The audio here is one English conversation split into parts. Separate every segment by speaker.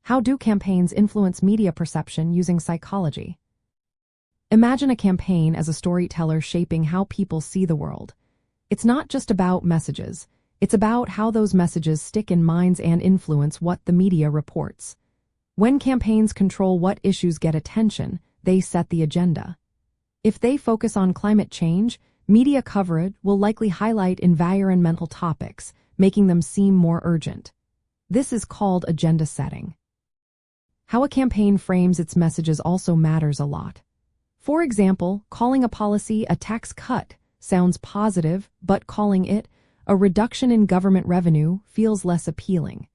Speaker 1: How do campaigns influence media perception using psychology? Imagine a campaign as a storyteller shaping how people see the world. It's not just about messages. It's about how those messages stick in minds and influence what the media reports. When campaigns control what issues get attention, they set the agenda. If they focus on climate change, media coverage will likely highlight environmental topics, making them seem more urgent. This is called agenda setting. How a campaign frames its messages also matters a lot. For example, calling a policy a tax cut sounds positive, but calling it a reduction in government revenue feels less appealing.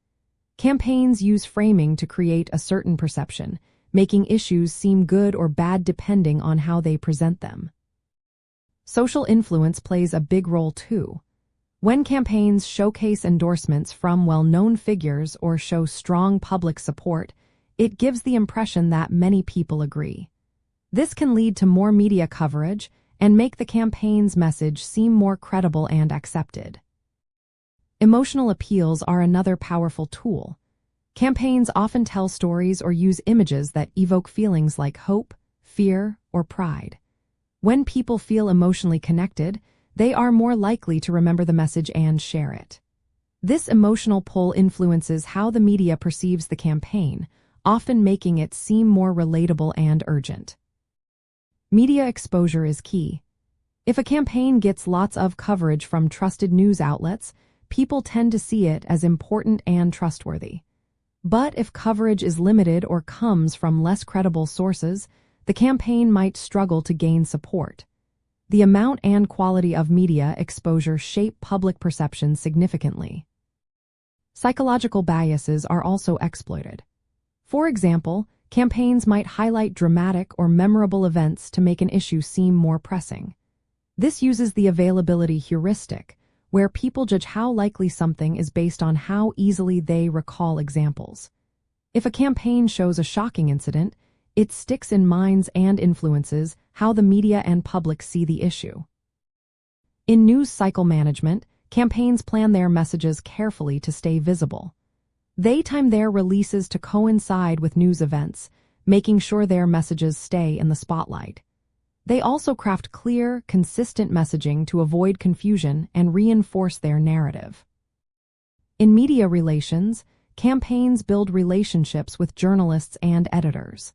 Speaker 1: Campaigns use framing to create a certain perception, making issues seem good or bad depending on how they present them. Social influence plays a big role too. When campaigns showcase endorsements from well-known figures or show strong public support, it gives the impression that many people agree. This can lead to more media coverage and make the campaign's message seem more credible and accepted. Emotional appeals are another powerful tool. Campaigns often tell stories or use images that evoke feelings like hope, fear, or pride. When people feel emotionally connected, they are more likely to remember the message and share it. This emotional pull influences how the media perceives the campaign, often making it seem more relatable and urgent. Media exposure is key. If a campaign gets lots of coverage from trusted news outlets, people tend to see it as important and trustworthy. But if coverage is limited or comes from less credible sources, the campaign might struggle to gain support. The amount and quality of media exposure shape public perception significantly. Psychological biases are also exploited. For example, campaigns might highlight dramatic or memorable events to make an issue seem more pressing. This uses the availability heuristic, where people judge how likely something is based on how easily they recall examples. If a campaign shows a shocking incident, it sticks in minds and influences how the media and public see the issue. In news cycle management, campaigns plan their messages carefully to stay visible. They time their releases to coincide with news events, making sure their messages stay in the spotlight. They also craft clear, consistent messaging to avoid confusion and reinforce their narrative. In media relations, campaigns build relationships with journalists and editors.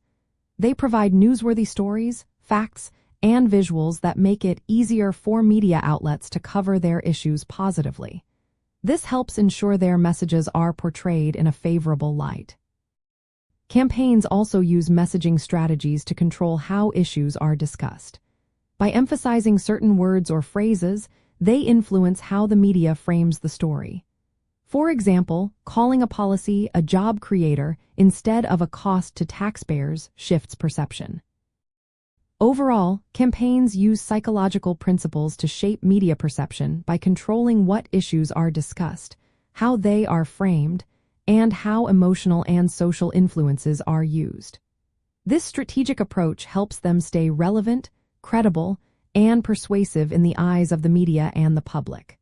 Speaker 1: They provide newsworthy stories, facts, and visuals that make it easier for media outlets to cover their issues positively. This helps ensure their messages are portrayed in a favorable light. Campaigns also use messaging strategies to control how issues are discussed. By emphasizing certain words or phrases, they influence how the media frames the story. For example, calling a policy a job creator instead of a cost to taxpayers shifts perception. Overall, campaigns use psychological principles to shape media perception by controlling what issues are discussed, how they are framed, and how emotional and social influences are used. This strategic approach helps them stay relevant, credible, and persuasive in the eyes of the media and the public.